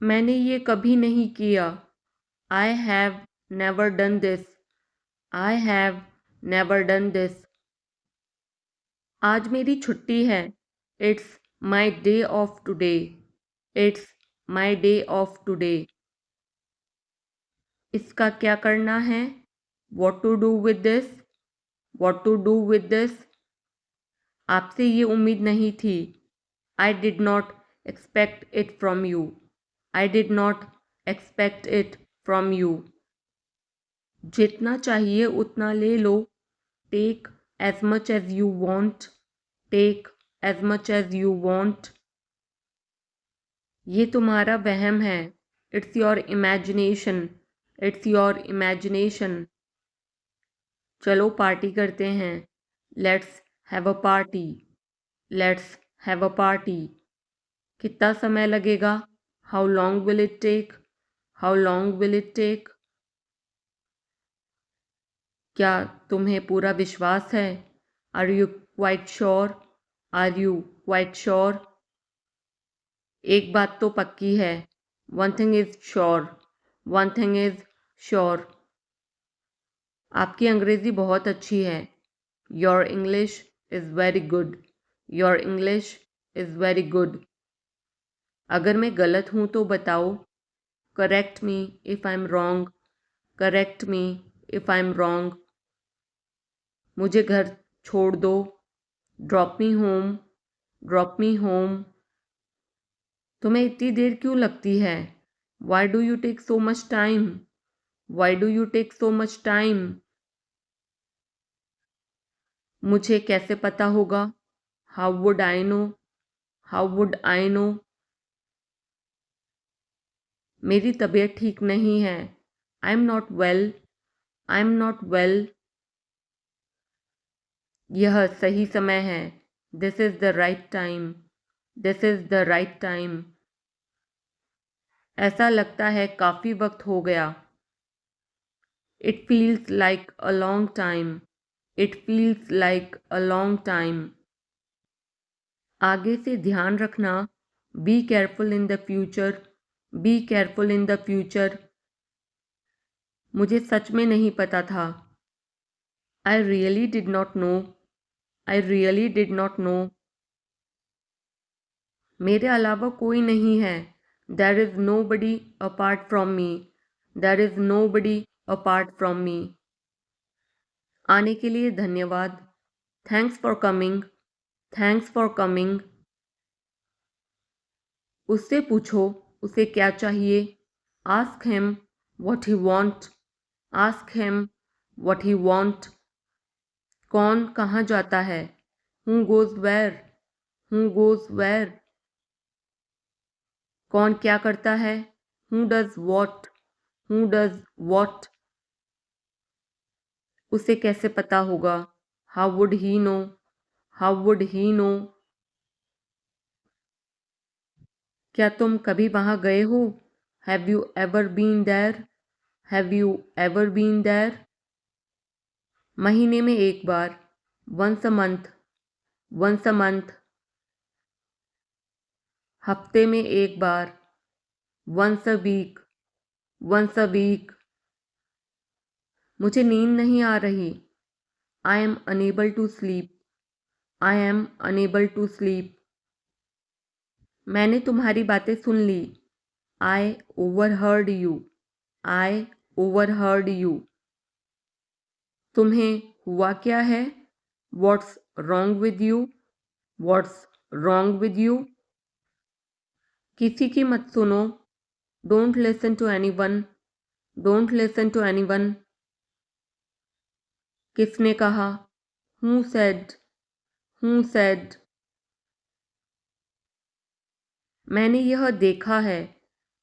मैंने ये कभी नहीं किया। I have never done this. I have never done this. आज मेरी छुट्टी है। It's my day off today. It's my day off today. इसका क्या करना है? What to do with this? What to do with this? आपसे ये उम्मीद नहीं थी। I did not expect it from you. I did not expect it from you. जितना चाहिए उतना ले लो। Take as much as you want. Take as much as you want. ये तुम्हारा वहम है। It's your imagination. It's your imagination. चलो पार्टी करते हैं। Let's have a party. Let's have a party. कितना समय लगेगा? How long will it take? How long will it take? क्या तुम्हें पूरा विश्वास है? Are you quite sure? Are you quite sure? एक बात तो पक्की है। One thing is sure. One thing is sure. आपकी अंग्रेज़ी बहुत अच्छी है। Your English is very good. Your English is very good. अगर मैं गलत हूँ तो बताओ। Correct me if I am wrong. Correct me if I am wrong. मुझे घर छोड़ दो। Drop me home. Drop me home. तुम्हें इतनी देर क्यों लगती है? Why do you take so much time? Why do you take so much time? मुझे कैसे पता होगा? How would I no? How would I no? मेरी तबीयत ठीक नहीं है। I am not well. I am not well. यह सही समय है। This is the right time. This is the right time. ऐसा लगता है काफ़ी वक्त हो गया। It feels like a long time. It feels like a long time. आगे से ध्यान रखना। Be careful in the future. Be careful in the future. मुझे सच में नहीं पता था। आई really did not know. I really did not know. मेरे अलावा कोई नहीं है। There is nobody apart from me. There is nobody apart from me. आने के लिए धन्यवाद। Thanks for coming. Thanks for coming. उससे पूछो उसे क्या चाहिए। Ask him what he want. Ask him what he want. कौन कहाँ जाता है? Who goes where? Who goes where? कौन क्या करता है? Who does what? Who does what? उसे कैसे पता होगा? How would he know? How would he know? क्या तुम कभी वहाँ गए हो? Have you ever been there? Have you ever been there? महीने में एक बार। Once a month. Once a month. हफ्ते में एक बार। Once a week. Once a week. मुझे नींद नहीं आ रही। I am unable to sleep. I am unable to sleep. मैंने तुम्हारी बातें सुन ली। I overheard you. I overheard you. तुम्हें हुआ क्या है? What's wrong with you? What's wrong with you? किसी की मत सुनो। Don't listen to anyone. Don't listen to anyone. किसने कहा? Who said? Who said? मैंने यह देखा है।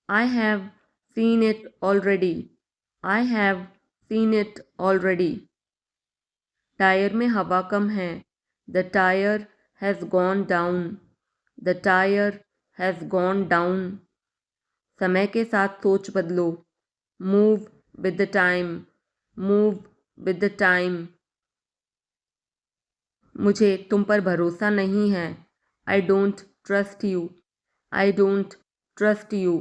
I have seen it already. I have seen it already. Tyre में हवा कम है। The tyre has gone down. The tyre has gone down. समय के साथ सोच बदलो। Move with the time. Move with the time. मुझे तुम पर भरोसा नहीं है। I don't trust you. I don't trust you.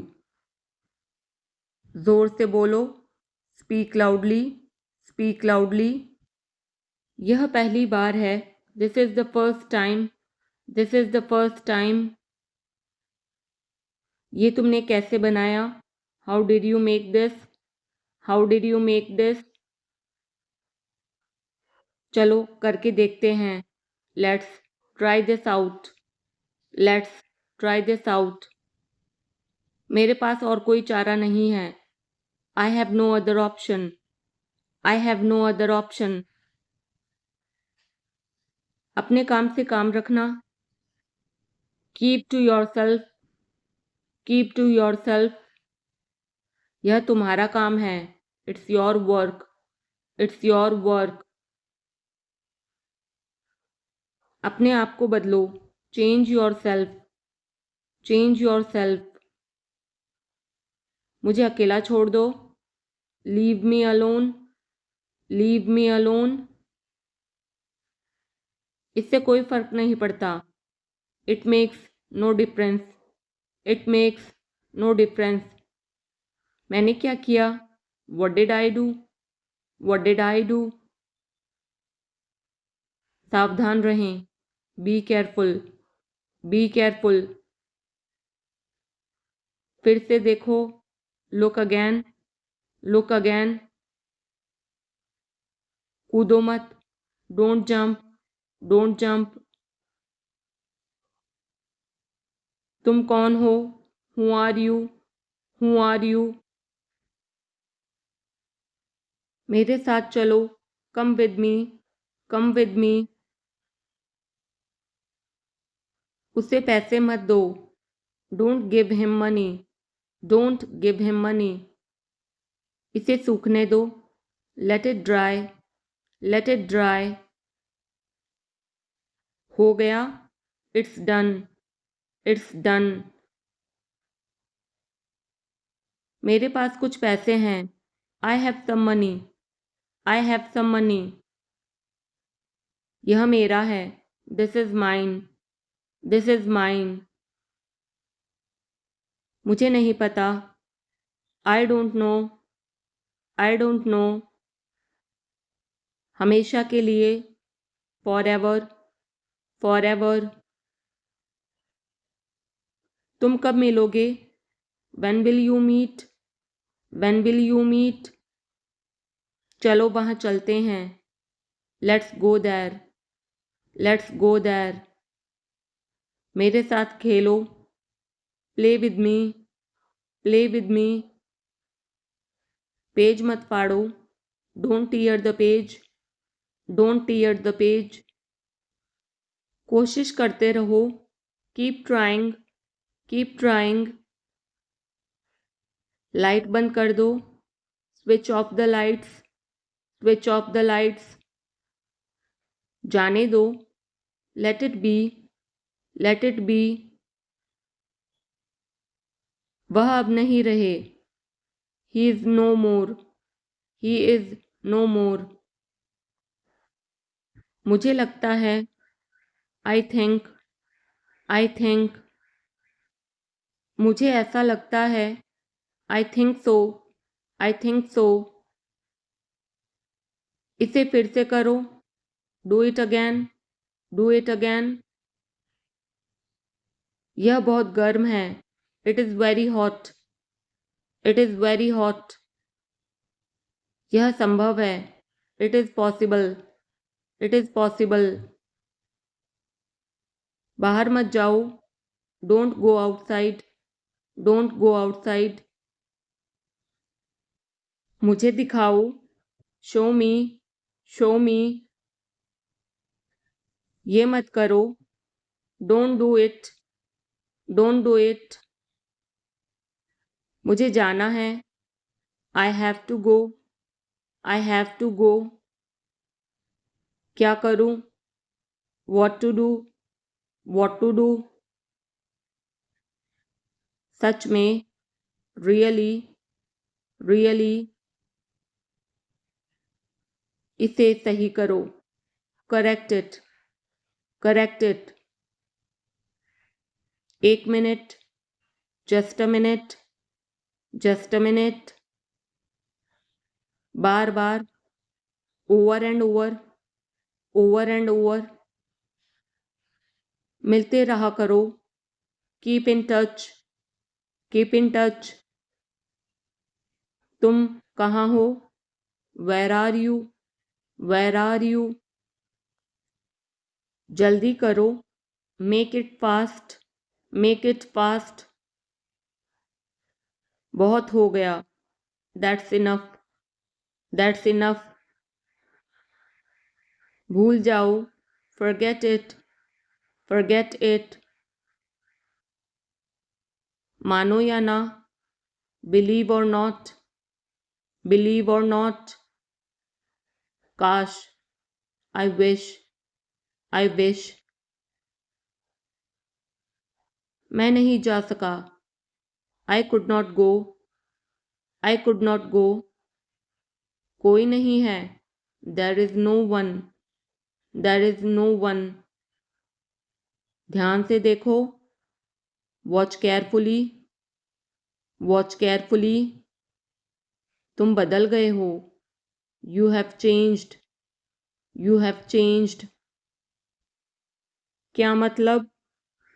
जोर से बोलो, स्पीक लाउडली, स्पीक लाउडली। यह पहली बार है, this is the first time, this is the first time. ये तुमने कैसे बनाया, how did you make this, how did you make this. चलो करके देखते हैं, let's try this out, let's try this out. मेरे पास और कोई चारा नहीं है, I have no other option, I have no other option. अपने काम से काम रखना, keep to yourself, keep to your self. यह तुम्हारा काम है, it's your work, it's your work. अपने आप को बदलो, change yourself, change yourself. मुझे अकेला छोड़ दो, leave me alone, leave me alone. इससे कोई फर्क नहीं पड़ता, it makes no difference, it makes no difference. मैंने क्या किया, what did I do, what did I do. सावधान रहें, बी केयरफुल, बी केयरफुल। फिर से देखो, लुक अगैन, लुक अगैन। कूदो मत, डोंट जंप, डोंट जंप। तुम कौन हो, who are you, who are you. मेरे साथ चलो, come with me, come with me. उसे पैसे मत दो, don't give him money, don't give him money. इसे सूखने दो, let it dry, let it dry. हो गया, इट्स डन, इट्स डन। मेरे पास कुछ पैसे हैं, I have some money, I have some money. यह मेरा है, this is mine, this is mine. मुझे नहीं पता, I don't know, I don't know. हमेशा के लिए, फॉर एवर, फॉर एवर। तुम कब मिलोगे, when will you meet, when will you meet. चलो वहाँ चलते हैं, let's go there, let's go there. मेरे साथ खेलो, play with me, play with me. Page मत फाड़ो, don't tear the page, don't tear the page. कोशिश करते रहो, keep trying, keep trying. Light बंद कर दो, switch off the lights, switch off the lights. जाने दो, let it be, let it be. वह अब नहीं रहे, he is no more, he is no more. मुझे लगता है, आई थिंक, आई थिंक। मुझे ऐसा लगता है, I think so, I think so. इसे फिर से करो, do it again, do it again. यह बहुत गर्म है, it is very hot, it is very hot. यह संभव है, it is possible, it is possible. बाहर मत जाओ, don't go outside, don't go outside. मुझे दिखाओ, शो मी, शो मी। ये मत करो, don't do it, don't do it. मुझे जाना है, I have to go, I have to go. क्या करूं, what to do, what to do. सच में, रियली, रियली। इसे सही करो, करेक्ट इट, करेक्ट इट। एक minute, just a minute, just a minute. बार बार, over and over, over and over, मिलते रहा करो, keep in touch, keep in touch, तुम कहाँ हो, where are you, where are you, जल्दी करो, make it fast, make it fast, बहुत हो गया, दैट्स इनफ, दैट्स इनफ, भूल जाओ, फॉरगेट इट, फॉरगेट इट, मानो या ना, बिलीव और नॉट, बिलीव और नॉट, काश, आई विश, आई विश, मैं नहीं जा सका, I could not go, I could not go, कोई नहीं है, there is no one, there is no one, ध्यान से देखो, वॉच केयरफुली, वॉच केयरफुली, तुम बदल गए हो, you have changed, you have changed, क्या मतलब,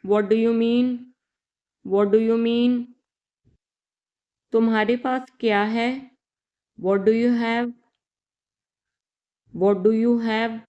what do you mean, what do you mean, तुम्हारे पास क्या है, what do you have, what do you have,